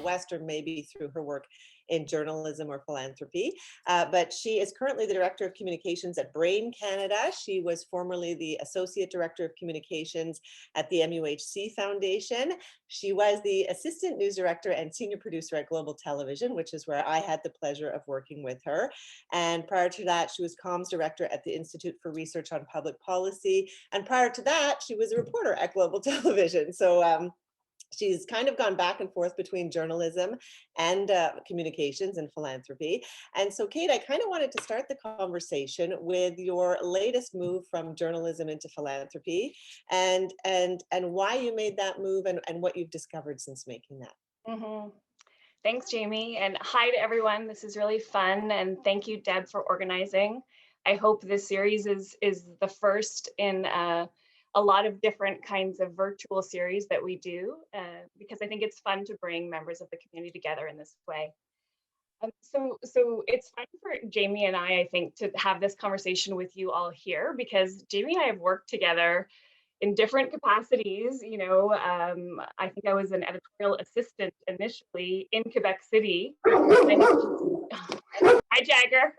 West, or maybe through her work in journalism or philanthropy. But she is currently the Director of Communications at Brain Canada. She was formerly the Associate Director of Communications at the MUHC Foundation. She was the Assistant News Director and Senior Producer at Global Television, which is where I had the pleasure of working with her. And prior to that, she was Comms Director at the Institute for Research on Public Policy. And prior to that, she was a reporter at Global Television. So she's kind of gone back and forth between journalism and communications and philanthropy. And so, Kate, I kind of wanted to start the conversation with your latest move from journalism into philanthropy, and why you made that move, and what you've discovered since making that. Mm-hmm. Thanks, Jamie. And hi to everyone. This is really fun. And thank you, Deb, for organizing. I hope this series is the first in a lot of different kinds of virtual series that we do, because I think it's fun to bring members of the community together in this way. So it's fun for Jamie and I think, to have this conversation with you all here, because Jamie and I have worked together in different capacities. You know, I think I was an editorial assistant initially in Quebec City. Hi, Jagger.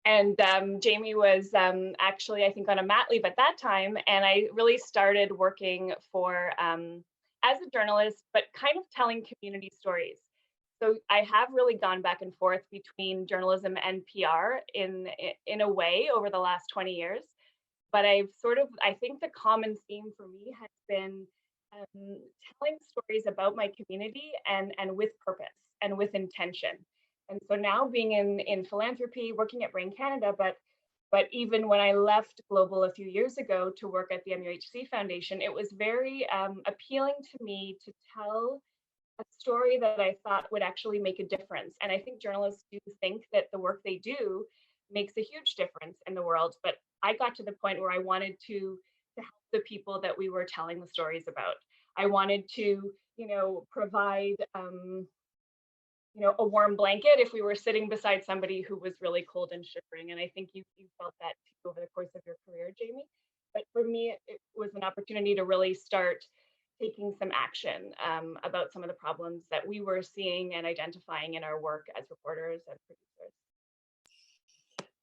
And Jamie was actually, I think, on a mat leave at that time. And I really started working for, as a journalist, but kind of telling community stories. So I have really gone back and forth between journalism and PR in a way over the last 20 years. But I think the common theme for me has been telling stories about my community and with purpose and with intention. And so now being in philanthropy, working at Brain Canada, but even when I left Global a few years ago to work at the MUHC Foundation, it was very appealing to me to tell a story that I thought would actually make a difference. And I think journalists do think that the work they do makes a huge difference in the world. But I got to the point where I wanted to help the people that we were telling the stories about. I wanted to, provide a warm blanket if we were sitting beside somebody who was really cold and shivering. And I think you felt that too over the course of your career, Jamie. But for me, it was an opportunity to really start taking some action about some of the problems that we were seeing and identifying in our work as reporters and producers.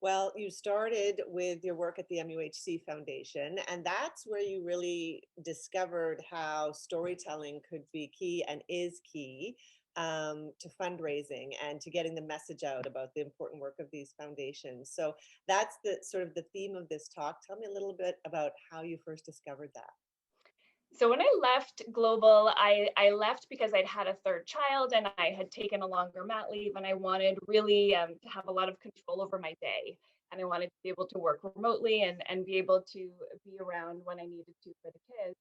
Well, you started with your work at the MUHC Foundation, and that's where you really discovered how storytelling could be key and is key to fundraising and to getting the message out about the important work of these foundations. So that's the sort of the theme of this talk. Tell me a little bit about how you first discovered that. So when I left Global, I left because I'd had a third child and I had taken a longer mat leave, and I wanted really to have a lot of control over my day. And I wanted to be able to work remotely and be able to be around when I needed to for the kids.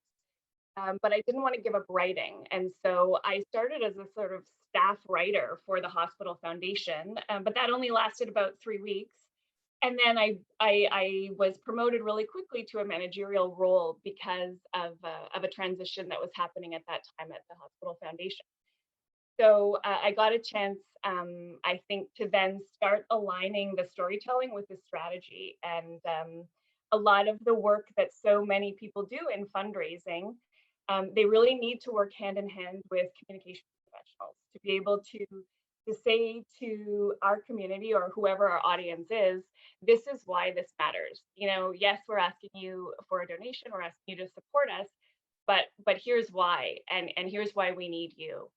But I didn't want to give up writing. And so I started as a sort of staff writer for the hospital foundation, but that only lasted about 3 weeks. And then I was promoted really quickly to a managerial role because of a transition that was happening at that time at the hospital foundation. So I got a chance, I think, to then start aligning the storytelling with the strategy. And a lot of the work that so many people do in fundraising, they really need to work hand in hand with communications professionals to be able to say to our community or whoever our audience is, this is why this matters. Yes, we're asking you for a donation, we're asking you to support us, but here's why, and here's why we need you.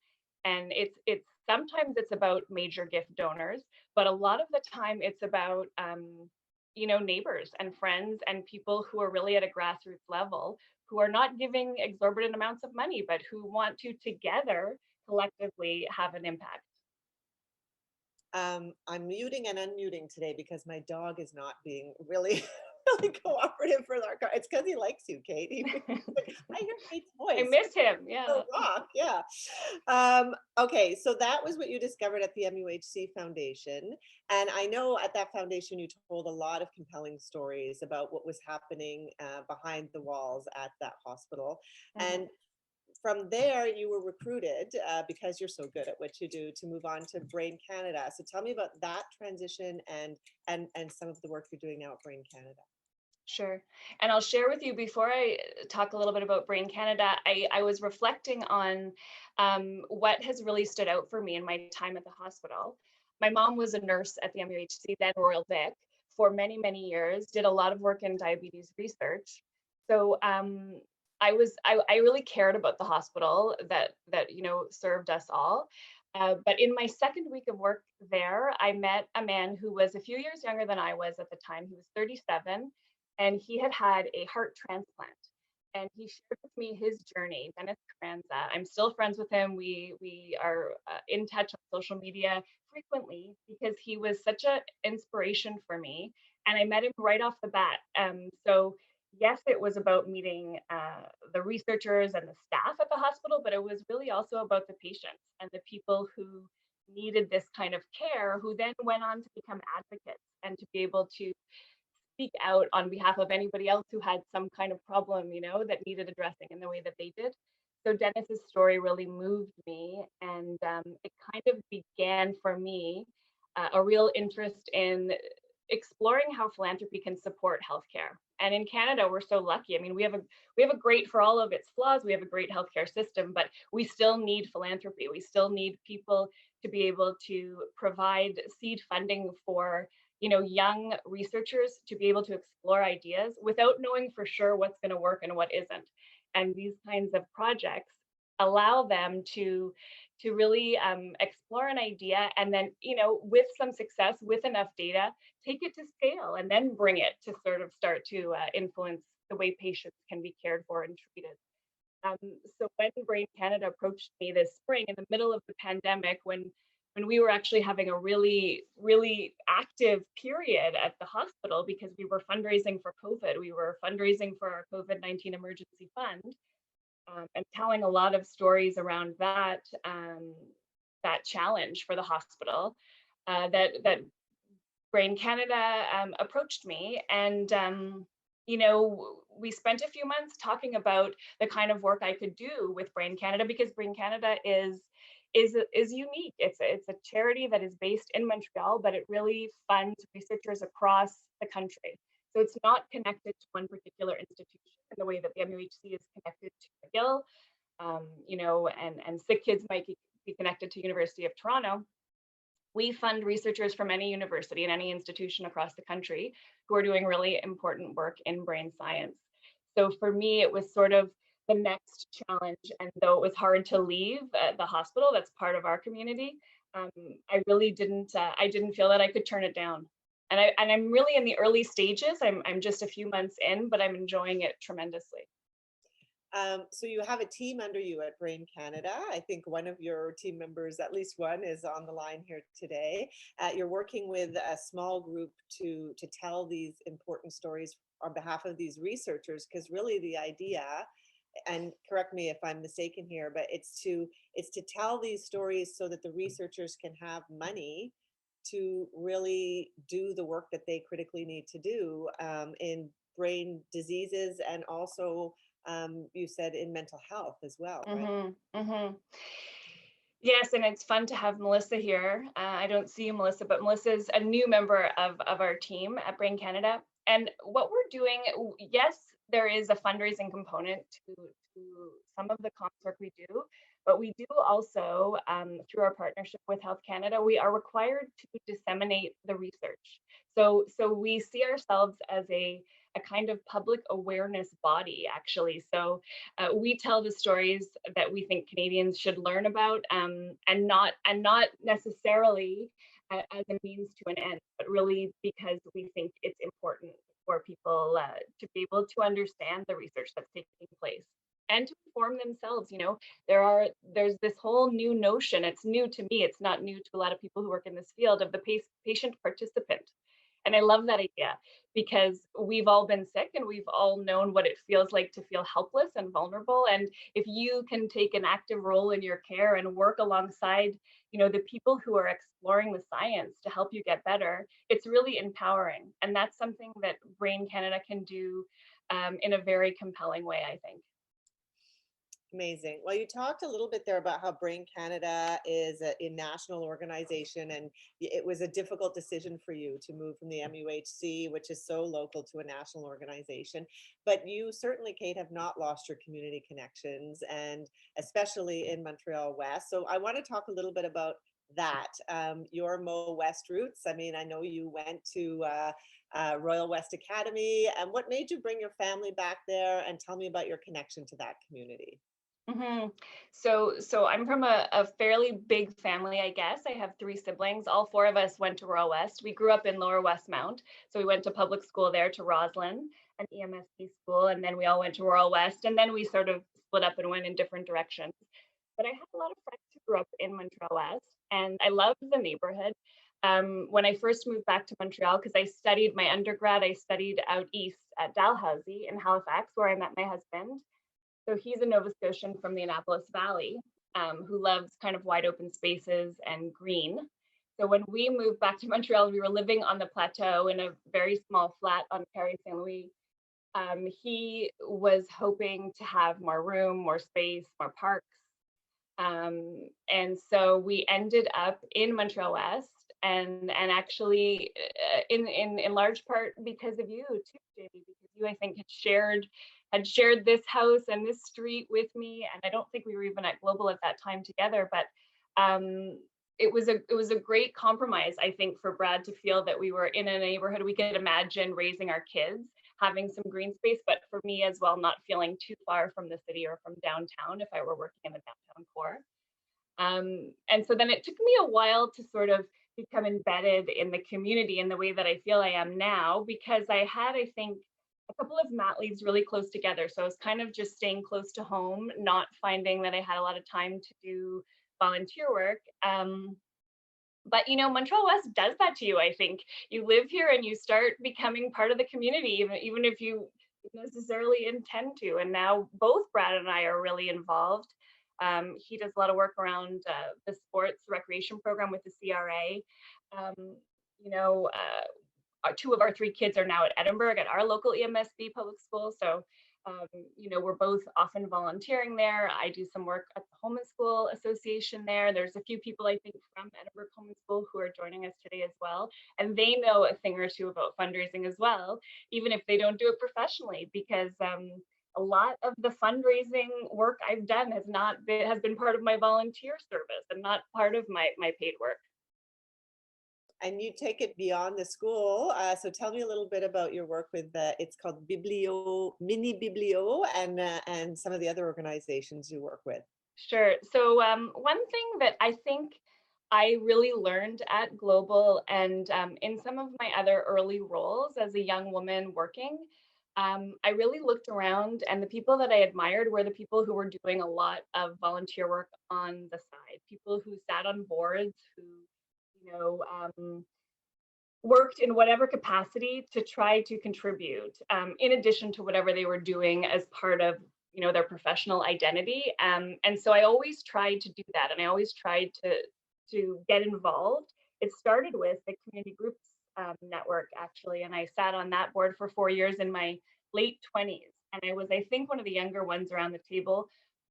And it's sometimes it's about major gift donors, but a lot of the time it's about neighbors and friends and people who are really at a grassroots level, who are not giving exorbitant amounts of money, but who want to together collectively have an impact. I'm muting and unmuting today because my dog is not being really cooperative for our car. It's because he likes you, Kate. I hear Kate's voice. I miss him. Yeah. So rock, yeah. Okay, so that was what you discovered at the MUHC Foundation. And I know at that foundation, you told a lot of compelling stories about what was happening behind the walls at that hospital. Mm-hmm. And from there, you were recruited because you're so good at what you do to move on to Brain Canada. So tell me about that transition and some of the work you're doing now at Brain Canada. Sure. And I'll share with you before I talk a little bit about Brain Canada, I was reflecting on what has really stood out for me in my time at the hospital. My mom was a nurse at the MUHC, then Royal Vic, for many, many years, did a lot of work in diabetes research. So I really cared about the hospital that served us all. But in my second week of work there, I met a man who was a few years younger than I was at the time. He was 37, and he had had a heart transplant. And he shared with me his journey, Dennis Carranza. I'm still friends with him. We are in touch on social media frequently because he was such an inspiration for me. And I met him right off the bat. So yes, it was about meeting the researchers and the staff at the hospital, but it was really also about the patients and the people who needed this kind of care, who then went on to become advocates and to be able to speak out on behalf of anybody else who had some kind of problem, that needed addressing in the way that they did. So Dennis's story really moved me, and it kind of began for me a real interest in exploring how philanthropy can support healthcare. And in Canada, we're so lucky. I mean, we have a great, for all of its flaws, we have a great healthcare system, but we still need philanthropy. We still need people to be able to provide seed funding for young researchers to be able to explore ideas without knowing for sure what's going to work and what isn't. And these kinds of projects allow them to really explore an idea, and then with some success, with enough data, take it to scale and then bring it to sort of start to influence the way patients can be cared for and treated. Um, so when Brain Canada approached me this spring in the middle of the pandemic, when we were actually having a really, really active period at the hospital because we were fundraising for COVID, we were fundraising for our COVID-19 emergency fund, and telling a lot of stories around that challenge for the hospital, that Brain Canada approached me, and we spent a few months talking about the kind of work I could do with Brain Canada, because Brain Canada is unique. It's a charity that is based in Montreal, but it really funds researchers across the country. So it's not connected to one particular institution in the way that the MUHC is connected to McGill, and Sick Kids might be connected to University of Toronto. We fund researchers from any university and any institution across the country who are doing really important work in brain science. So for me, it was sort of the next challenge. And though it was hard to leave the hospital, that's part of our community, I really I didn't feel that I could turn it down. And I'm really in the early stages. I'm just a few months in, but I'm enjoying it tremendously. So you have a team under you at Brain Canada. I think one of your team members, at least one, is on the line here today. You're working with a small group to tell these important stories on behalf of these researchers, because really the idea, and correct me if I'm mistaken here, but it's to tell these stories so that the researchers can have money to really do the work that they critically need to do in brain diseases, and also you said in mental health as well, right? Yes, and it's fun to have Melissa here. I don't see you, Melissa, but Melissa's a new member of our team at Brain Canada. And what we're doing, yes, there is a fundraising component to some of the comms work we do, but we do also, through our partnership with Health Canada, we are required to disseminate the research. So we see ourselves as a kind of public awareness body, actually. So we tell the stories that we think Canadians should learn about, and not necessarily as a means to an end, but really because we think it's important for people to be able to understand the research that's taking place and to inform themselves. There's this whole new notion. It's new to me. It's not new to a lot of people who work in this field, of the patient participant. And I love that idea, because we've all been sick and we've all known what it feels like to feel helpless and vulnerable. And if you can take an active role in your care and work alongside, the people who are exploring the science to help you get better, it's really empowering. And that's something that Brain Canada can do in a very compelling way, I think. Amazing. Well, you talked a little bit there about how Brain Canada is a national organization, and it was a difficult decision for you to move from the MUHC, which is so local, to a national organization. But you certainly, Kate, have not lost your community connections, and especially in Montreal West. So I want to talk a little bit about that. Your Mo West roots. I mean, I know you went to Royal West Academy, and what made you bring your family back there? And tell me about your connection to that community. So I'm from a fairly big family, I guess. I have three siblings. All four of us went to Royal West. We grew up in Lower Westmount. So we went to public school there, to Roslyn, an EMSC school, and then we all went to Royal West. And then we sort of split up and went in different directions. But I had a lot of friends who grew up in Montreal West, and I loved the neighborhood. When I first moved back to Montreal, because I studied my undergrad, I studied out east at Dalhousie in Halifax, where I met my husband. So he's a Nova Scotian from the Annapolis Valley, who loves kind of wide open spaces and green. So when we moved back to Montreal, we were living on the plateau in a very small flat on Carrie St. Louis. He was hoping to have more room, more space, more parks. And so we ended up in Montreal West, and actually in large part because of you too, Jamie, because you, I think, had shared this house and this street with me, and I don't think we were even at Global at that time together, but it was a great compromise, I think, for Brad to feel that we were in a neighborhood we could imagine raising our kids, having some green space, but for me as well, not feeling too far from the city or from downtown if I were working in the downtown core. And so then it took me a while to sort of become embedded in the community in the way that I feel I am now, because I had, I think, a couple of mat leaves really close together. So I was kind of just staying close to home, not finding that I had a lot of time to do volunteer work. But Montreal West does that to you. I think you live here and you start becoming part of the community, even if you necessarily intend to. And now both Brad and I are really involved. He does a lot of work around the sports recreation program with the CRA. Um, you know, two of our three kids are now at Edinburgh at our local EMSB public school. So, we're both often volunteering there. I do some work at the Home and School Association there. There's a few people, I think, from Edinburgh Home and School who are joining us today as well. And they know a thing or two about fundraising as well, even if they don't do it professionally, because a lot of the fundraising work I've done has been part of my volunteer service and not part of my paid work. And you take it beyond the school. So tell me a little bit about your work with it's called Mini Biblio, and some of the other organizations you work with. Sure. So one thing that I think I really learned at Global and in some of my other early roles as a young woman working, I really looked around, and the people that I admired were the people who were doing a lot of volunteer work on the side, people who sat on boards, who worked in whatever capacity to try to contribute, in addition to whatever they were doing as part of their professional identity. And so I always tried to do that, and I always tried to get involved. It started with the community groups network, actually, and I sat on that board for 4 years in my late 20s, and I was, I think, one of the younger ones around the table,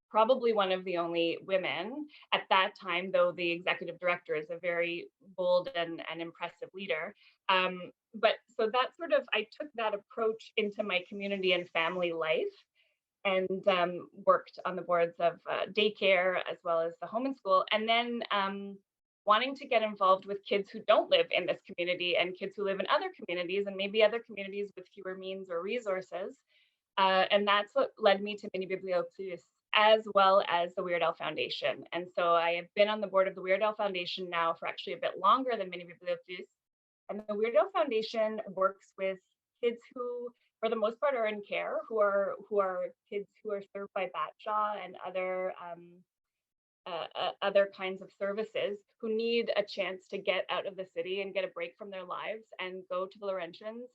probably one of the only women at that time, though the executive director is a very bold and impressive leader. But so that sort of, I took that approach into my community and family life, and worked on the boards of daycare as well as the home and school. And then wanting to get involved with kids who don't live in this community and kids who live in other communities and maybe other communities with fewer means or resources. And that's what led me to Mini Bibliothèque, as well as the Weird Al Foundation. And so I have been on the board of the Weird Al Foundation now for actually a bit longer than Mini Bibliothèque. And the Weird Al Foundation works with kids who, for the most part, are in care, who are kids who are served by Batjaw and other kinds of services, who need a chance to get out of the city and get a break from their lives and go to the Laurentians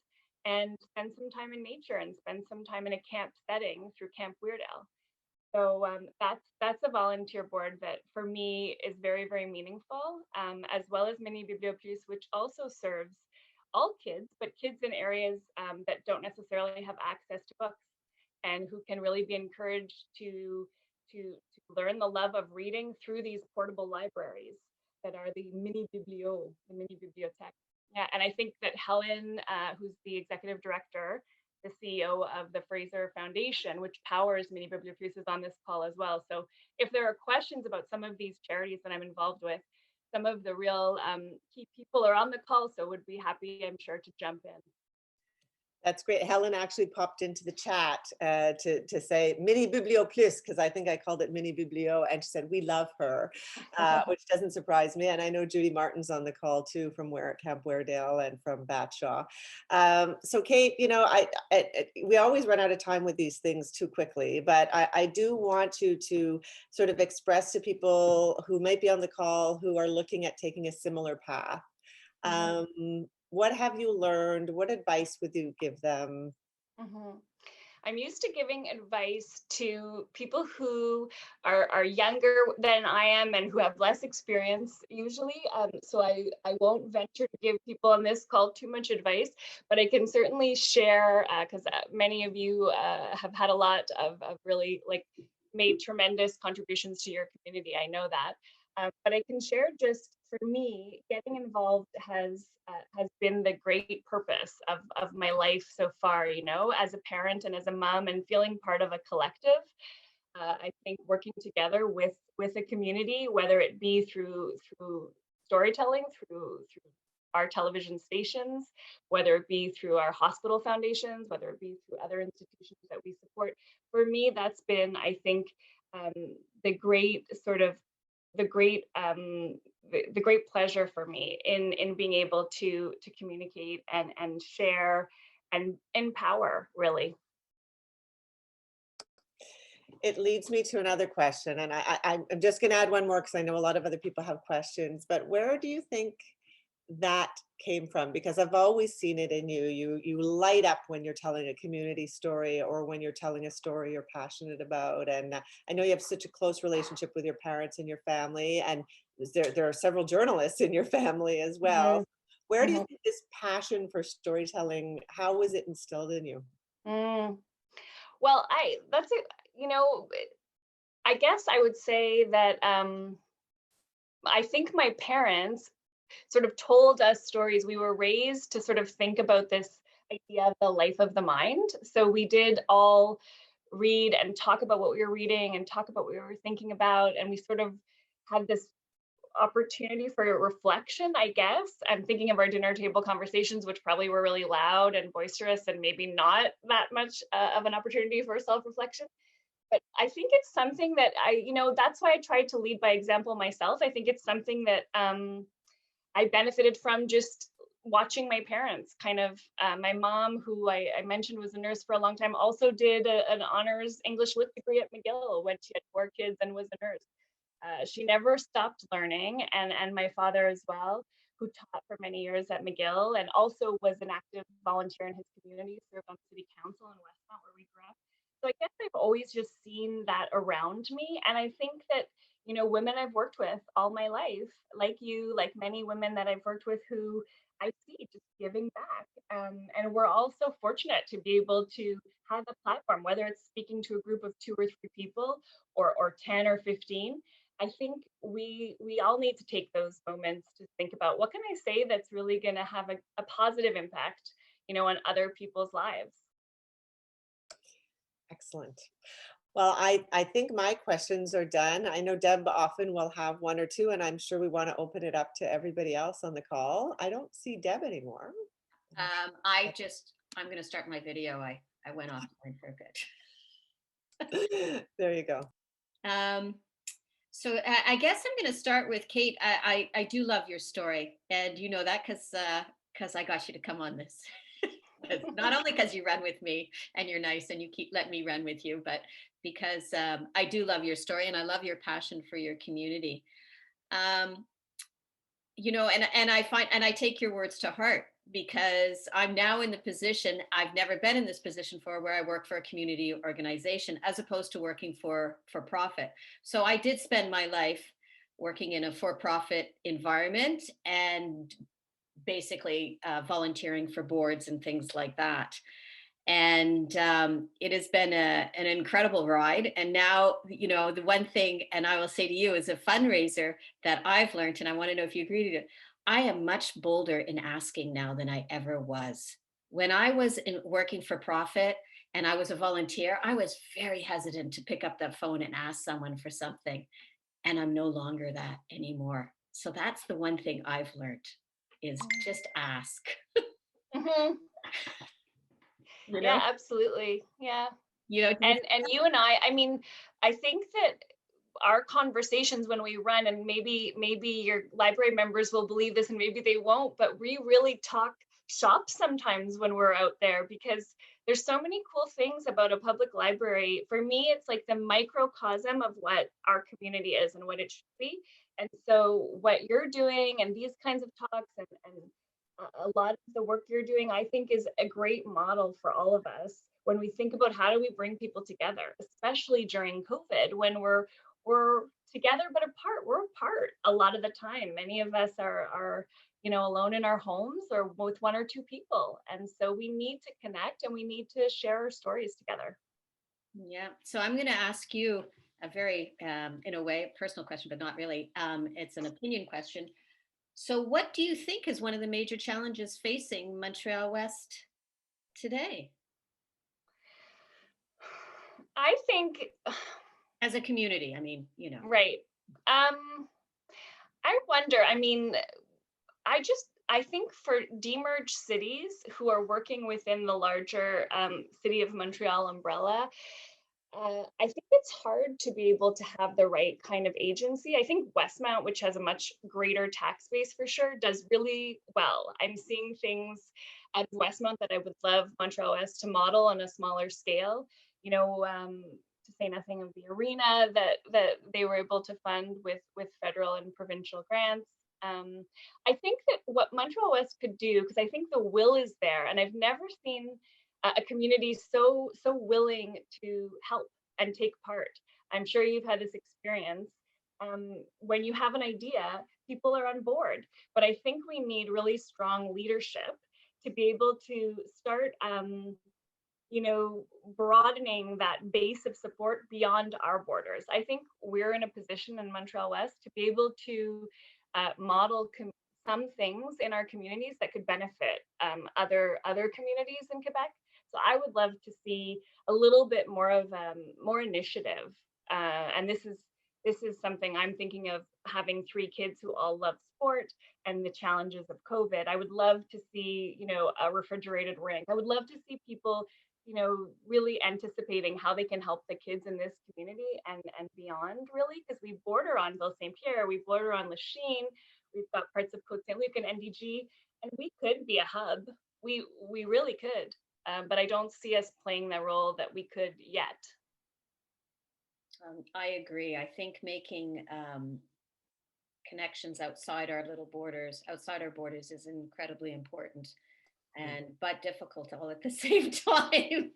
and spend some time in nature and spend some time in a camp setting through Camp Weird Al. So that's a volunteer board that for me is very, very meaningful, as well as Mini Bibliothèque, which also serves all kids, but kids in areas that don't necessarily have access to books, and who can really be encouraged to to learn the love of reading through these portable libraries that are the mini bibliothèque. Yeah, and I think that Helen, who's the executive director, the CEO of the Fraser Foundation, which powers Mini Bibliothèques, is on this call as well. So if there are questions about some of these charities that I'm involved with, some of the real key people are on the call, so would be happy, I'm sure, to jump in. That's great. Helen actually popped into the chat to say Mini Biblio Plus, because I think I called it Mini Biblio, and she said we love her, which doesn't surprise me. And I know Judy Martin's on the call too, from Camp Weredale and from Batshaw. So Kate, you know, we always run out of time with these things too quickly, but I do want you to sort of express to people who might be on the call who are looking at taking a similar path. What have you learned? What advice would you give them? I'm used to giving advice to people who are younger than I am and who have less experience usually. So I won't venture to give people on this call too much advice, but I can certainly share, because many of you have had a lot of really made tremendous contributions to your community. I know that. But I can share, just for me, getting involved has been the great purpose of my life so far, you know, as a parent and as a mom, and feeling part of a collective. I think working together with a community, whether it be through storytelling, through our television stations, whether it be through our hospital foundations, whether it be through other institutions that we support. For me, that's been, I think, the great pleasure for me in being able to communicate and share and empower, really. It leads me to another question, and I'm just going to add one more because I know a lot of other people have questions, but where do you think that came from? Because I've always seen it in you. You light up when you're telling a community story or when you're telling a story you're passionate about. And I know you have such a close relationship with your parents and your family, and there are several journalists in your family as well. Where do you think this passion for storytelling, how was it instilled in you? Well, I guess I would say that I think my parents sort of told us stories. We were raised to sort of think about this idea of the life of the mind. So we did all read and talk about what we were reading and talk about what we were thinking about. And we sort of had this opportunity for reflection, I guess. I'm thinking of our dinner table conversations, which probably were really loud and boisterous and maybe not that much of an opportunity for self-reflection. But I think it's something that that's why I tried to lead by example myself. I think it's something that I benefited from just watching my parents kind of. My mom, who I mentioned was a nurse for a long time, also did an honors English lit degree at McGill when she had 4 kids and was a nurse. She never stopped learning, and my father as well, who taught for many years at McGill and also was an active volunteer in his community, served on city council in Westmount where we grew up. So I guess I've always just seen that around me. And I think that, women I've worked with all my life, like you, like many women that I've worked with who I see just giving back. And we're all so fortunate to be able to have a platform, whether it's speaking to a group of 2 or 3 people or 10 or 15. I think we all need to take those moments to think about, what can I say that's really going to have a positive impact, on other people's lives. Excellent. Well, I think my questions are done. I know Deb often will have 1 or 2, and I'm sure we want to open it up to everybody else on the call. I don't see Deb anymore. I'm going to start my video. I went offline for a bit. There you go. So I guess I'm going to start with Kate. I do love your story, and you know that because I got you to come on this. Not only because you run with me and you're nice and you let me run with you, but because I do love your story and I love your passion for your community. And I take your words to heart, because I'm now in the position, I've never been in this position before, where I work for a community organization as opposed to working for profit. So I did spend my life working in a for-profit environment and basically volunteering for boards and things like that. And it has been an incredible ride. And now, you know, the one thing, and I will say to you as a fundraiser that I've learned, and I want to know if you agree with it, I am much bolder in asking now than I ever was. When I was working for profit and I was a volunteer, I was very hesitant to pick up that phone and ask someone for something. And I'm no longer that anymore. So that's the one thing I've learned is just ask. Mm-hmm. You know? Yeah, absolutely. Yeah. You know, And you and I mean, I think that our conversations when we run, and maybe your library members will believe this and maybe they won't, but we really talk shop sometimes when we're out there, because there's so many cool things about a public library. For me, it's like the microcosm of what our community is and what it should be. And so what you're doing and these kinds of talks and a lot of the work you're doing, I think, is a great model for all of us when we think about how do we bring people together, especially during COVID, when we're together but apart. We're apart a lot of the time. Many of us are you know, alone in our homes or with one or two people, and so we need to connect and we need to share our stories together. Yeah. So I'm going to ask you a very, in a way, personal question, but not really. It's an opinion question. So, what do you think is one of the major challenges facing Montreal West today I think, as a community? I mean, you know. right. I wonder, I mean, I think for demerged cities who are working within the larger City of Montreal umbrella, I think it's hard to be able to have the right kind of agency. I think Westmount, which has a much greater tax base for sure, does really well. I'm seeing things at Westmount that I would love Montreal West to model on a smaller scale. You know, to say nothing of the arena that they were able to fund with federal and provincial grants. I think that what Montreal West could do, because I think the will is there, and I've never seen a community so willing to help and take part. I'm sure you've had this experience. When you have an idea, people are on board, but I think we need really strong leadership to be able to start you know, broadening that base of support beyond our borders. I think we're in a position in Montreal West to be able to model some things in our communities that could benefit other communities in Quebec. So I would love to see a little bit more of more initiative. And this is something I'm thinking of, having 3 kids who all love sport and the challenges of COVID. I would love to see, you know, a refrigerated rink. I would love to see people, you know, really anticipating how they can help the kids in this community and beyond, really, because we border on Ville St. Pierre, we border on Lachine, we've got parts of Côte Saint Luc and NDG, and we could be a hub. We really could, but I don't see us playing the role that we could yet. I agree. I think making connections outside our little borders, outside our borders, is incredibly important, and but difficult all at the same time.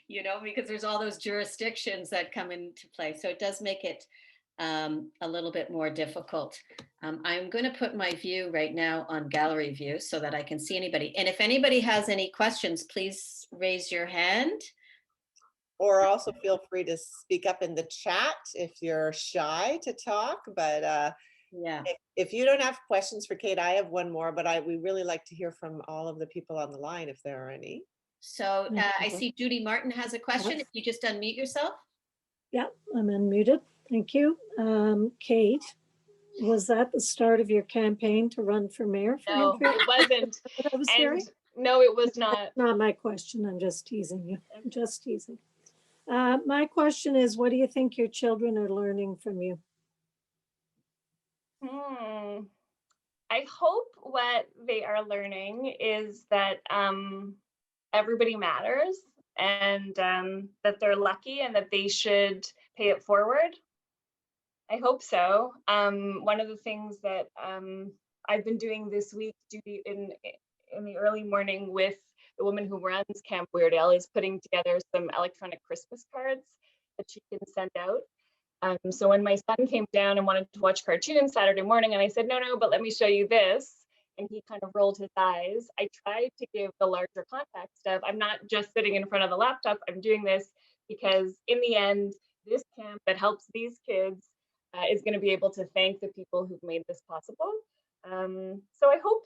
You know, because there's all those jurisdictions that come into play. So it does make it a little bit more difficult. I'm going to put my view right now on gallery view so that I can see anybody. And if anybody has any questions, please raise your hand. Or also feel free to speak up in the chat if you're shy to talk. But yeah, if you don't have questions for Kate, I have one more, but we really like to hear from all of the people on the line if there are any. So I see Judy Martin has a question. If you just unmute yourself. Yeah, I'm unmuted. Thank you. Kate, was that the start of your campaign to run for mayor? No, it wasn't. What I was And hearing? no, it was not. That's not my question. I'm just teasing you. I'm just teasing. My question is, what do you think your children are learning from you? I hope what they are learning is that everybody matters, and that they're lucky and that they should pay it forward. I hope so. One of the things that I've been doing this week in the early morning with the woman who runs Camp Weird Al is putting together some electronic Christmas cards that she can send out. So when my son came down and wanted to watch cartoons Saturday morning, and I said, no, but let me show you this. and he kind of rolled his eyes. I tried to give the larger context of, I'm not just sitting in front of the laptop, I'm doing this because in the end, this camp that helps these kids is going to be able to thank the people who've made this possible. So I hope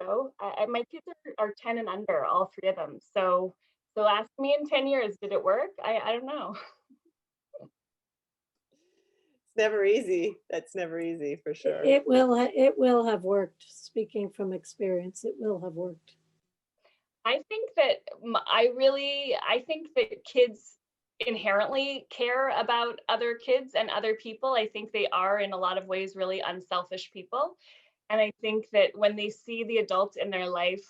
so. My kids are 10 and under, all three of them. So ask me in 10 years, did it work? I don't know. It's never easy. That's never easy for sure. It will have worked. Speaking from experience, it will have worked. I think that I think that kids inherently care about other kids and other people. I think they are in a lot of ways really unselfish people. And I think that when they see the adults in their life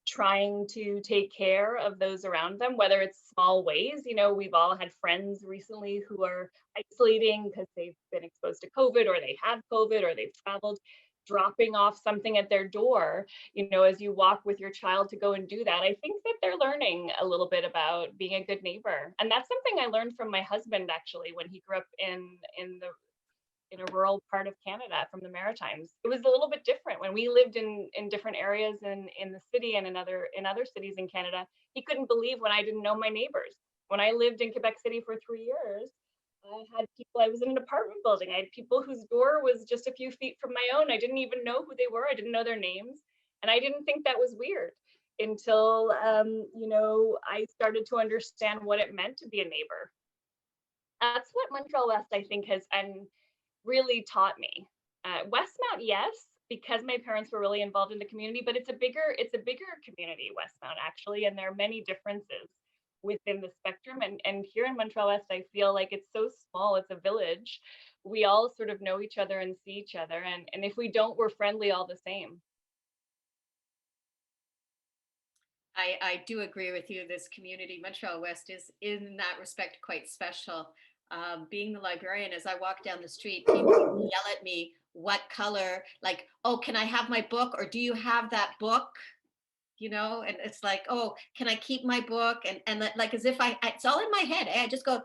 trying to take care of those around them, whether it's small ways, we've all had friends recently who are isolating because they've been exposed to COVID or they have COVID or they've traveled, dropping off something at their door, as you walk with your child to go and do that. I think that they're learning a little bit about being a good neighbor. And that's something I learned from my husband, actually, when he grew up in a rural part of Canada from the Maritimes. It was a little bit different when we lived in different areas in the city and in other cities in Canada. He couldn't believe when I didn't know my neighbors. When I lived in Quebec City for 3 years, I was in an apartment building. I had people whose door was just a few feet from my own. I didn't even know who they were. I didn't know their names. And I didn't think that was weird until, I started to understand what it meant to be a neighbor. That's what Montreal West, I think, has really taught me. Westmount, yes, because my parents were really involved in the community, but it's a bigger community, Westmount, actually, and there are many differences within the spectrum. And here in Montreal West, I feel like it's so small, it's a village. We all sort of know each other and see each other. And if we don't, we're friendly all the same. I do agree with you. This community, Montreal West, is in that respect quite special. Being the librarian, as I walk down the street, people yell at me, what color, like, oh, can I have my book? Or do you have that book? And it's like, oh, can I keep my book? And like, as if it's all in my head. I just go,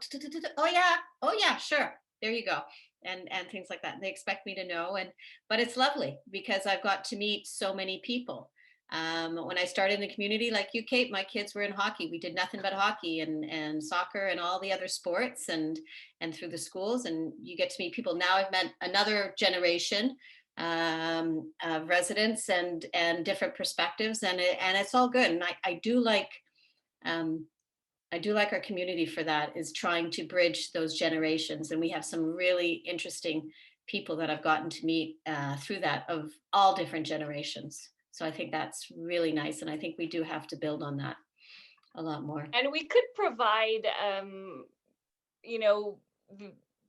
oh yeah, sure. There you go. And things like that. And they expect me to know. But it's lovely because I've got to meet so many people. When I started in the community, like you, Kate, my kids were in hockey. We did nothing but hockey and soccer and all the other sports and through the schools. And you get to meet people. Now I've met another generation of residents and different perspectives, and it's all good. And I do like our community for that, is trying to bridge those generations. And we have some really interesting people that I've gotten to meet through that, of all different generations. So I think that's really nice. And I think we do have to build on that a lot more. And we could provide,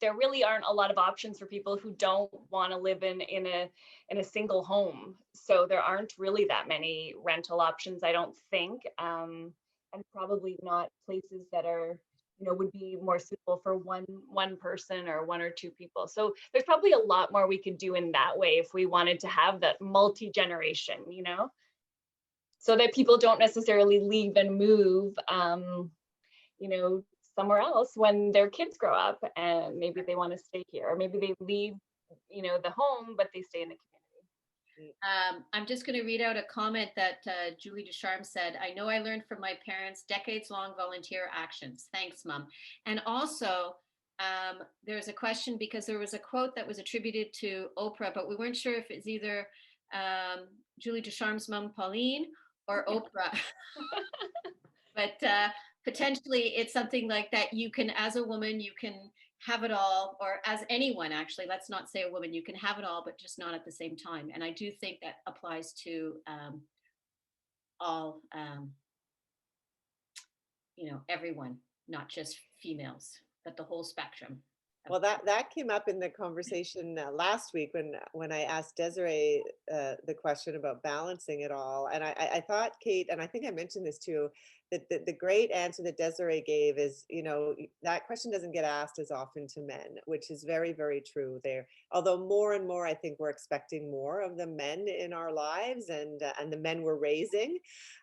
there really aren't a lot of options for people who don't want to live in a single home. So there aren't really that many rental options, I don't think. And probably not places that are, would be more suitable for one person or one or two people. So there's probably a lot more we could do in that way if we wanted to have that multi-generation, so that people don't necessarily leave and move, somewhere else when their kids grow up and maybe they want to stay here, or maybe they leave, the home, but they stay in the community. I'm just going to read out a comment that Julie Ducharme said. I know I learned from my parents decades-long volunteer actions. Thanks, Mom. And also, there's a question because there was a quote that was attributed to Oprah, but we weren't sure if it's either Julie Ducharme's mom, Pauline, or Oprah. But potentially it's something like that. You can, as a woman, you can have it all, or as anyone, actually, let's not say a woman, you can have it all, but just not at the same time. And I do think that applies to all, everyone, not just females, but the whole spectrum. Well, that came up in the conversation last week when I asked Desiree the question about balancing it all. And I thought, Kate, and I think I mentioned this too, that the great answer that Desiree gave is, that question doesn't get asked as often to men, which is very, very true there. Although more and more, I think we're expecting more of the men in our lives and the men we're raising.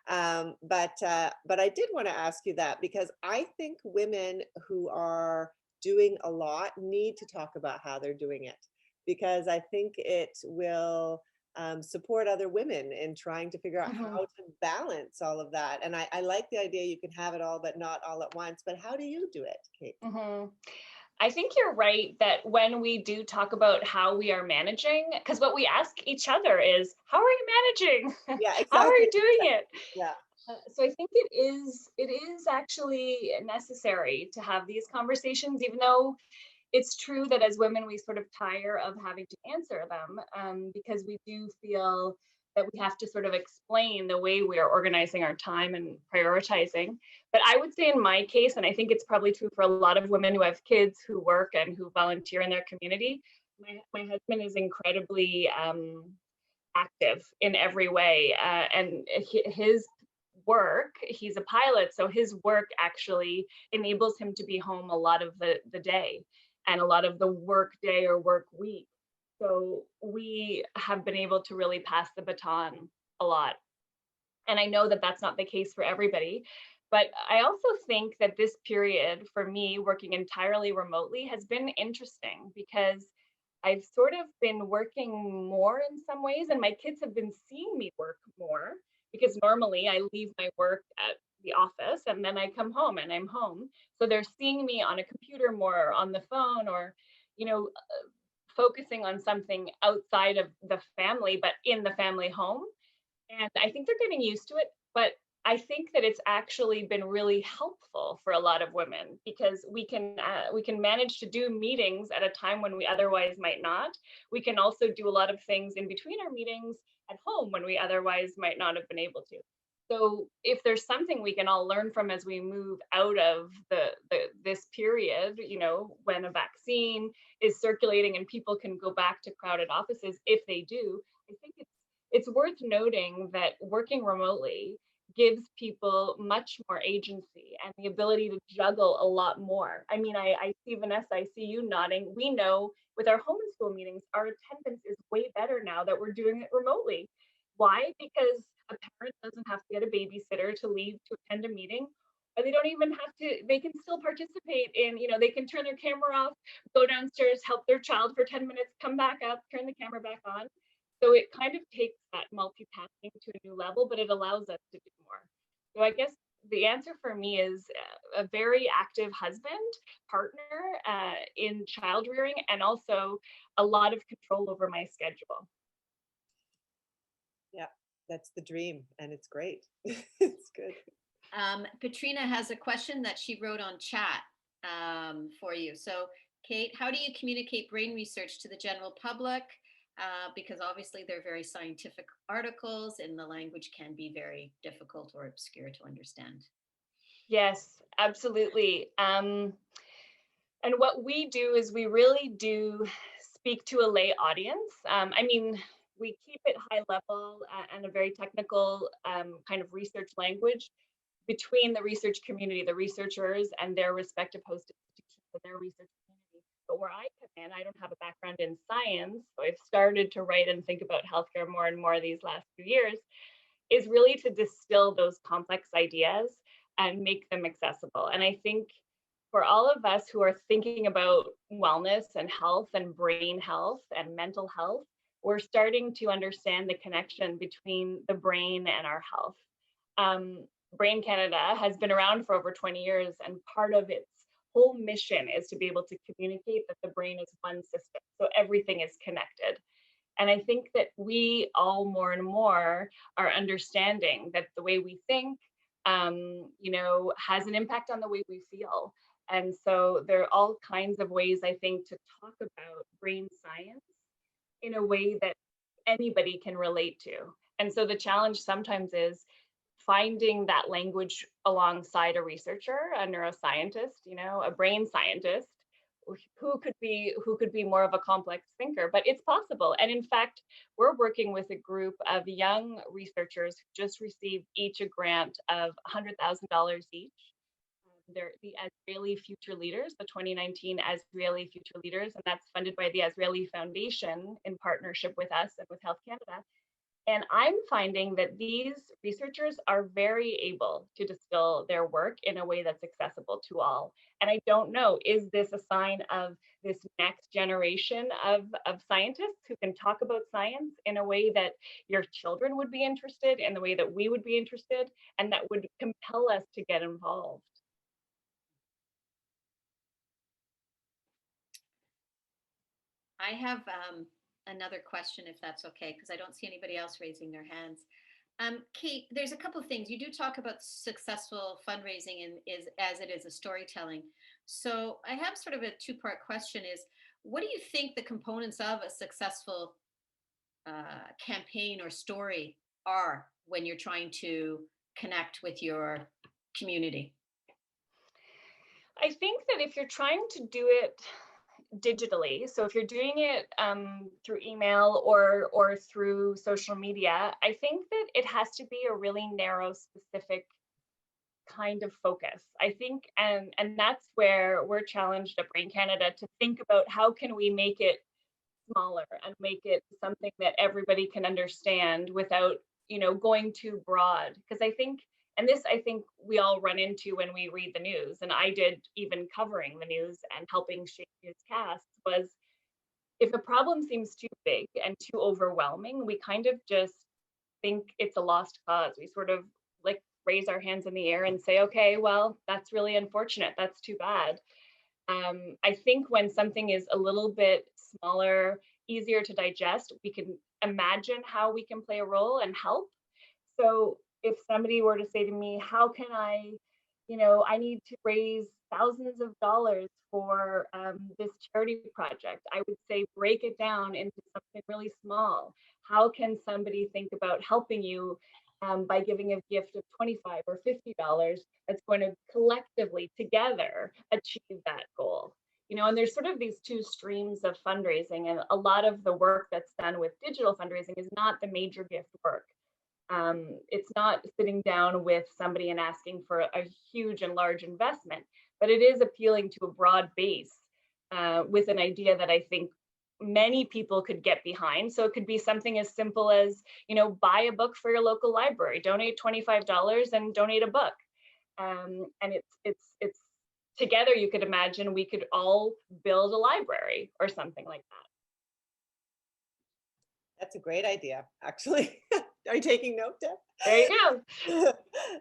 But I did want to ask you that, because I think women who are doing a lot need to talk about how they're doing it, because I think it will support other women in trying to figure out how to balance all of that. And I like the idea you can have it all, but not all at once. But how do you do it, Kate? I think you're right that when we do talk about how we are managing, because what we ask each other is, how are you managing? Yeah, exactly. How are you doing it? Yeah. So I think it is actually necessary to have these conversations, even though it's true that as women, we sort of tire of having to answer them, because we do feel that we have to sort of explain the way we are organizing our time and prioritizing. But I would say in my case, and I think it's probably true for a lot of women who have kids who work and who volunteer in their community, my husband is incredibly active in every way. And his work, he's a pilot, so his work actually enables him to be home a lot of the day and a lot of the work day or work week. So we have been able to really pass the baton a lot. And I know that that's not the case for everybody, but I also think that this period for me working entirely remotely has been interesting because I've sort of been working more in some ways, and my kids have been seeing me work more because normally I leave my work at the office and then I come home and I'm home. So they're seeing me on a computer more, or on the phone, or, you know, focusing on something outside of the family, but in the family home. And I think they're getting used to it, but I think that it's actually been really helpful for a lot of women because we can manage to do meetings at a time when we otherwise might not. We can also do a lot of things in between our meetings at home when we otherwise might not have been able to. So if there's something we can all learn from as we move out of this period, you know, when a vaccine is circulating and people can go back to crowded offices, if they do, I think it's worth noting that working remotely gives people much more agency and the ability to juggle a lot more. I mean, I see Vanessa, I see you nodding. We know with our homeschool meetings, our attendance is way better now that we're doing it remotely. Why? Because a parent doesn't have to get a babysitter to leave to attend a meeting, or they don't even have to, they can still participate in, you know, they can turn their camera off, go downstairs, help their child for 10 minutes, come back up, turn the camera back on. So it kind of takes that multitasking to a new level, but it allows us to do more. So I guess the answer for me is a very active husband, partner in child rearing, and also a lot of control over my schedule. Yeah, that's the dream, and it's great. It's good. Petrina has a question that she wrote on chat for you. So, Kate, how do you communicate brain research to the general public? Because obviously they're very scientific articles and the language can be very difficult or obscure to understand. Yes, absolutely. And what we do is we really do speak to a lay audience. I mean, we keep it high level and a very technical kind of research language between the research community, the researchers and their respective host institutions and their research community. But where I come in, I don't have a background in science, so I've started to write and think about healthcare more and more these last few years, is really to distill those complex ideas and make them accessible. And I think for all of us who are thinking about wellness and health and brain health and mental health, we're starting to understand the connection between the brain and our health. Brain Canada has been around for over 20 years, and part of its whole mission is to be able to communicate that the brain is one system, so everything is connected. And I think that we all more and more are understanding that the way we think, you know, has an impact on the way we feel. And so there are all kinds of ways, I think, to talk about brain science in a way that anybody can relate to. And so the challenge sometimes is finding that language alongside a researcher, a neuroscientist, you know, a brain scientist who could be more of a complex thinker, but it's possible. And in fact, we're working with a group of young researchers who just received each a grant of $100,000 each. They're the Azrieli Future Leaders, the 2019 Azrieli Future Leaders, and that's funded by the Azrieli Foundation in partnership with us and with Health Canada. And I'm finding that these researchers are very able to distill their work in a way that's accessible to all. And I don't know, is this a sign of this next generation of scientists who can talk about science in a way that your children would be interested, in the way that we would be interested, and that would compel us to get involved? I have another question, if that's okay, because I don't see anybody else raising their hands. Kate, there's a couple of things. You do talk about successful fundraising and is as it is a storytelling. So I have sort of a two-part question is, what do you think the components of a successful campaign or story are when you're trying to connect with your community? I think that if you're trying to do it digitally, so if you're doing it through email or through social media, I think that it has to be a really narrow, specific kind of focus. I think, and that's where we're challenged at Brain Canada to think about how can we make it smaller and make it something that everybody can understand without, going too broad. Because I think, and this I think we all run into when we read the news, and I did even covering the news and helping shape newscasts, was if a problem seems too big and too overwhelming, we kind of just think it's a lost cause. We sort of like raise our hands in the air and say, okay, well, that's really unfortunate. That's too bad. I think when something is a little bit smaller, easier to digest, we can imagine how we can play a role and help. So if somebody were to say to me, how can I need to raise thousands of dollars for this charity project, I would say break it down into something really small. How can somebody think about helping you by giving a gift of $25 or $50 that's going to collectively together achieve that goal? And there's sort of these two streams of fundraising, and a lot of the work that's done with digital fundraising is not the major gift work. It's not sitting down with somebody and asking for a huge and large investment, but it is appealing to a broad base with an idea that I think many people could get behind. So it could be something as simple as, buy a book for your local library, donate $25 and donate a book. And it's together, you could imagine we could all build a library or something like that. That's a great idea, actually. Are you taking note, Deb? There you go.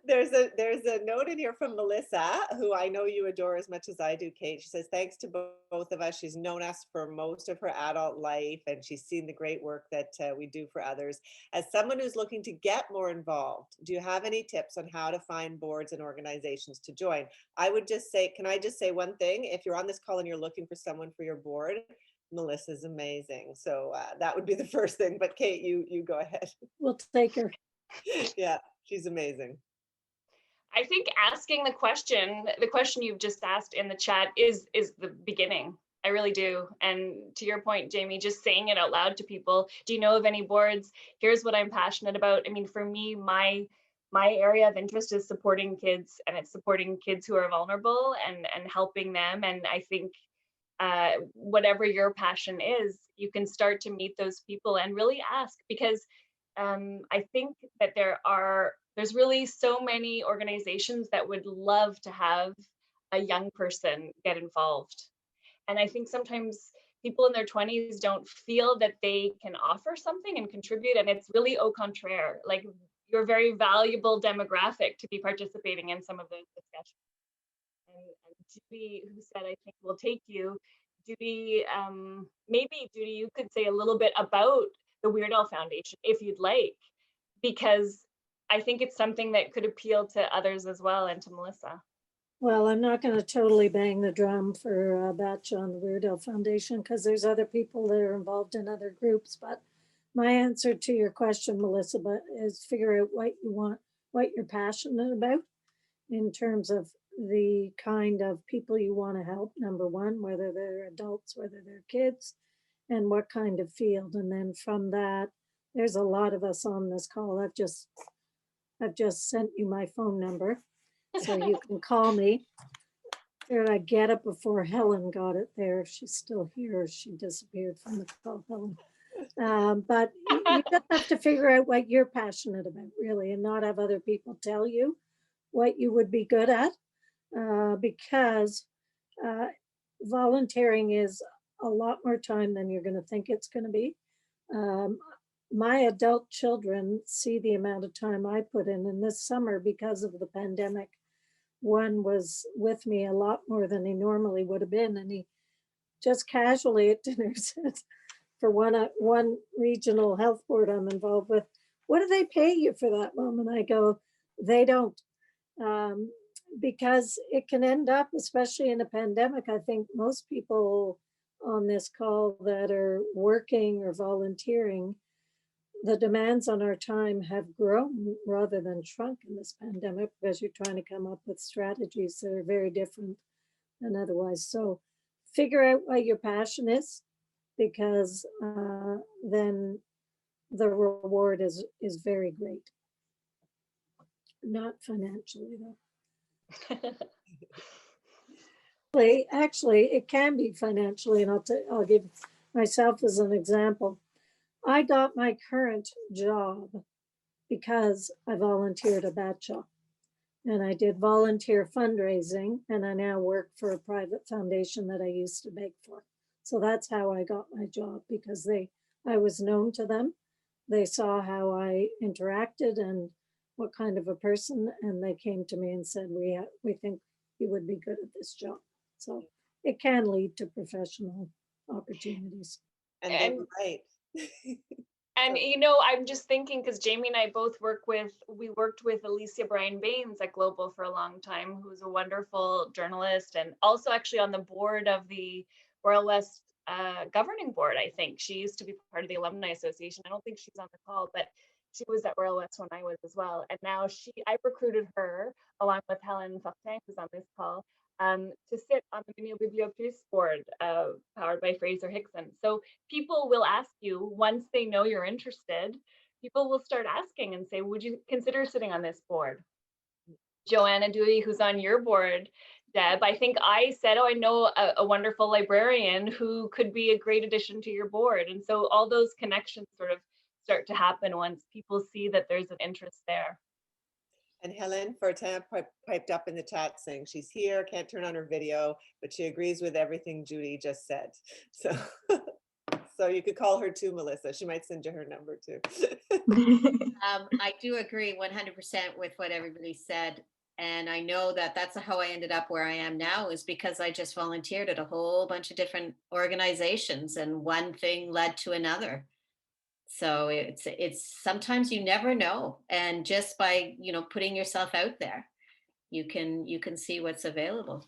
There's a note in here from Melissa, who I know you adore as much as I do, Kate. She says, thanks to both of us. She's known us for most of her adult life, and she's seen the great work that we do for others. As someone who's looking to get more involved, do you have any tips on how to find boards and organizations to join? I would just say, can I just say one thing? If you're on this call and you're looking for someone for your board, Melissa's amazing. So that would be the first thing. But Kate, you go ahead. We'll take her. Yeah, she's amazing. I think asking the question you've just asked in the chat is the beginning. I really do. And to your point, Jamie, just saying it out loud to people, do you know of any boards? Here's what I'm passionate about. I mean, for me, my area of interest is supporting kids, and it's supporting kids who are vulnerable and helping them. And I think whatever your passion is, you can start to meet those people and really ask, because I think that there's really so many organizations that would love to have a young person get involved. And I think sometimes people in their 20s don't feel that they can offer something and contribute, and it's really au contraire. Like, you're a very valuable demographic to be participating in some of those discussions. And Judy, who said, I think we'll take you, Judy, maybe Judy, you could say a little bit about the Weird Al Foundation if you'd like, because I think it's something that could appeal to others as well, and to Melissa. Well, I'm not going to totally bang the drum for Batch on the Weird Al Foundation, because there's other people that are involved in other groups. But my answer to your question, Melissa, is figure out what you want, what you're passionate about in terms of the kind of people you want to help, number one, whether they're adults, whether they're kids, and what kind of field. And then from that, there's a lot of us on this call. I've just sent you my phone number, so you can call me. Figured I'd get it before Helen got it there. If she's still here, she disappeared from the call, Helen. But you just have to figure out what you're passionate about, really, and not have other people tell you what you would be good at, because volunteering is a lot more time than you're going to think it's going to be. My adult children see the amount of time I put in, and this summer, because of the pandemic, one was with me a lot more than he normally would have been, and he just casually at dinner said, for one regional health board I'm involved with, what do they pay you for that, Mom? And I go, they don't. Because it can end up, especially in a pandemic, I think most people on this call that are working or volunteering, the demands on our time have grown rather than shrunk in this pandemic, because you're trying to come up with strategies that are very different than otherwise. So figure out what your passion is, because then the reward is very great. Not financially though. Actually, it can be financially, and I'll give myself as an example. I got my current job because I volunteered at Batcha, and I did volunteer fundraising, and I now work for a private foundation that I used to bake for. So that's how I got my job, because I was known to them. They saw how I interacted and what kind of a person, and they came to me and said, we think you would be good at this job. So it can lead to professional opportunities. And they were right. And I'm just thinking, because Jamie and I both worked with Alicia Bryan Baines at Global for a long time, who's a wonderful journalist, and also actually on the board of the Royal West governing board. I think she used to be part of the Alumni Association. I don't think she's on the call, but she was at Royal West when I was as well. And now I recruited her along with Helen Fortin, who's on this call, to sit on the McGill Bibliothèque board, powered by Fraser Hickson. So people will ask you, once they know you're interested, people will start asking and say, would you consider sitting on this board? Joanna Dewey, who's on your board, Deb, I think I said, I know a wonderful librarian who could be a great addition to your board. And so all those connections sort of start to happen once people see that there's an interest there. And Helen Fortin piped up in the chat saying she's here, can't turn on her video, but she agrees with everything Judy just said. So, so you could call her too, Melissa. She might send you her number too. I do agree 100% with what everybody said. And I know that that's how I ended up where I am now, is because I just volunteered at a whole bunch of different organizations, and one thing led to another. So it's sometimes you never know, and just by putting yourself out there, you can see what's available,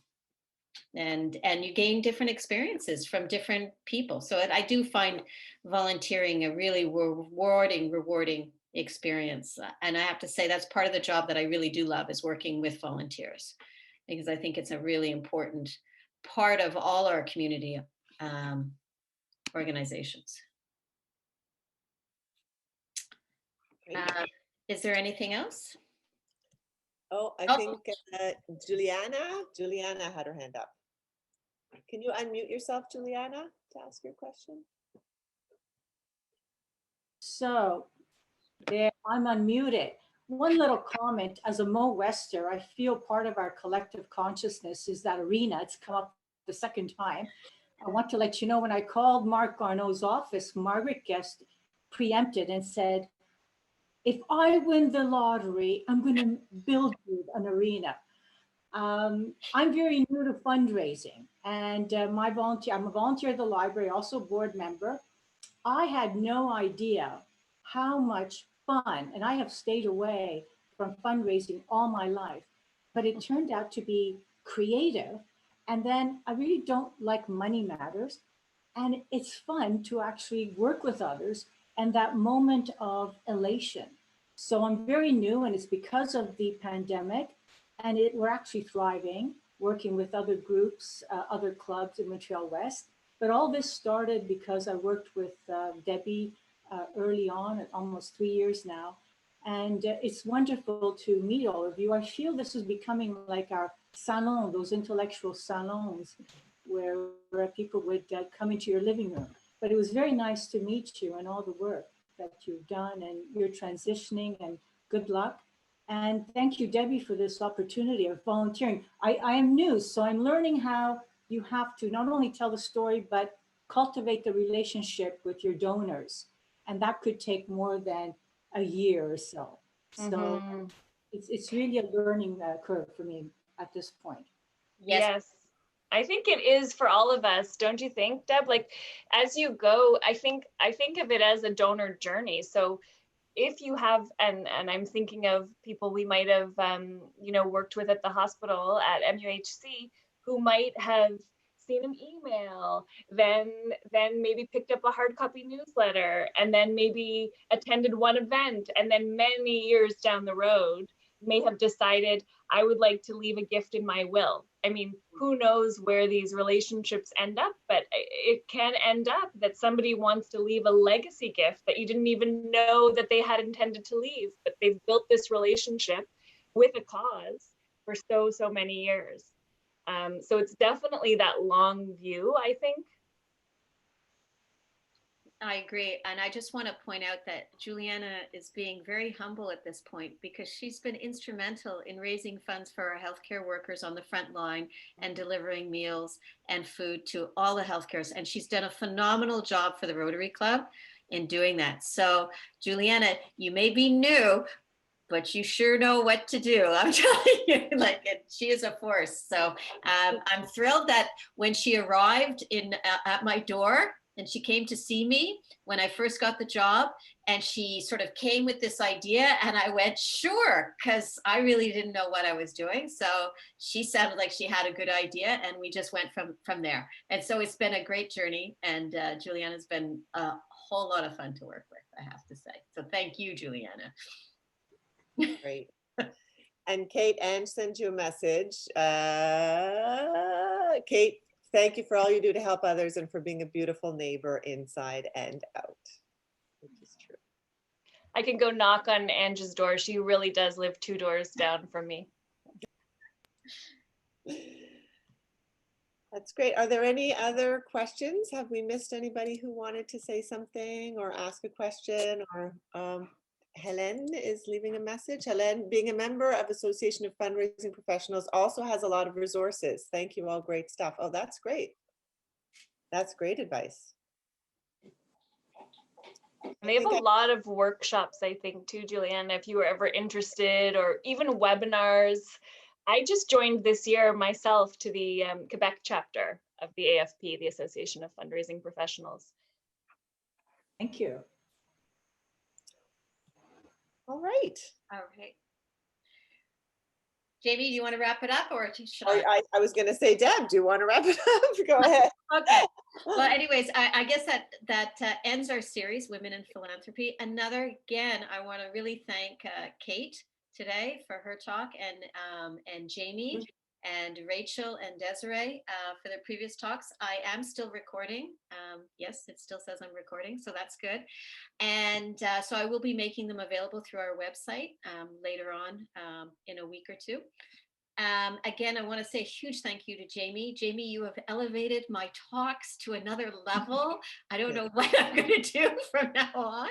and you gain different experiences from different people. So I do find volunteering a really rewarding experience, and I have to say that's part of the job that I really do love, is working with volunteers, because I think it's a really important part of all our community organizations. Is there anything else? Oh, I think Juliana had her hand up. Can you unmute yourself, Juliana, to ask your question? So there, I'm unmuted. One little comment, as a Mo Wester, I feel part of our collective consciousness is that arena. It's come up the second time. I want to let you know, when I called Mark Garneau's office, Margaret Guest preempted and said, if I win the lottery, I'm going to build you an arena. I'm very new to fundraising, and I'm a volunteer at the library, also board member. I had no idea how much fun, and I have stayed away from fundraising all my life, but it turned out to be creative. And then I really don't like money matters. And it's fun to actually work with others and that moment of elation. So I'm very new, and it's because of the pandemic, and we're actually thriving, working with other groups, other clubs in Montreal West. But all this started because I worked with Debbie early on, almost 3 years now. And it's wonderful to meet all of you. I feel this is becoming like our salon, those intellectual salons, where people would come into your living room. But it was very nice to meet you and all the work that you've done and you're transitioning, and good luck. And thank you, Debbie, for this opportunity of volunteering. I am new, so I'm learning how you have to not only tell the story, but cultivate the relationship with your donors. And that could take more than a year or so. So it's really a learning curve for me at this point. Yes. I think it is for all of us, don't you think, Deb? Like, as you go, I think of it as a donor journey. So if you have, and I'm thinking of people we might have, worked with at the hospital at MUHC, who might have seen an email, then maybe picked up a hard copy newsletter, and then maybe attended one event, and then many years down the road may have decided, I would like to leave a gift in my will. I mean, who knows where these relationships end up, but it can end up that somebody wants to leave a legacy gift that you didn't even know that they had intended to leave, but they've built this relationship with a cause for so many years. So it's definitely that long view, I think. I agree. And I just want to point out that Juliana is being very humble at this point because she's been instrumental in raising funds for our healthcare workers on the front line and delivering meals and food to all the healthcares. And she's done a phenomenal job for the Rotary Club in doing that. So Juliana, you may be new, but you sure know what to do. I'm telling you, she is a force. So I'm thrilled that when she arrived at my door, and she came to see me when I first got the job, and she sort of came with this idea, and I went, sure, because I really didn't know what I was doing. So she sounded like she had a good idea, and we just went from there. And so it's been a great journey, and Juliana's been a whole lot of fun to work with, I have to say. So thank you, Juliana. Great. And Kate, Ange sends you a message. Kate, thank you for all you do to help others and for being a beautiful neighbor inside and out, which is true. I can go knock on Ange's door. She really does live 2 doors down from me. That's great. Are there any other questions? Have we missed anybody who wanted to say something or ask a question? Or Helen is leaving a message. Helen, being a member of Association of Fundraising Professionals, also has a lot of resources. Thank you all. Great stuff. Oh, that's great. That's great advice. They have a lot of workshops, I think, too, Juliana, if you were ever interested, or even webinars. I just joined this year myself to the Quebec chapter of the AFP, the Association of Fundraising Professionals. Thank you. All right. All right. Jamie, do you want to wrap it up, or should I? I was going to say, Deb, do you want to wrap it up? Go ahead. Okay. Well, anyways, I guess that ends our series, Women in Philanthropy. Again, I want to really thank Kate today for her talk, and Jamie and Rachel and Desiree for their previous talks. I am still recording. Yes, it still says I'm recording, so that's good. And so I will be making them available through our website later on in a week or two. Again, I want to say a huge thank you to Jamie. Jamie, you have elevated my talks to another level. I don't know what I'm going to do from now on.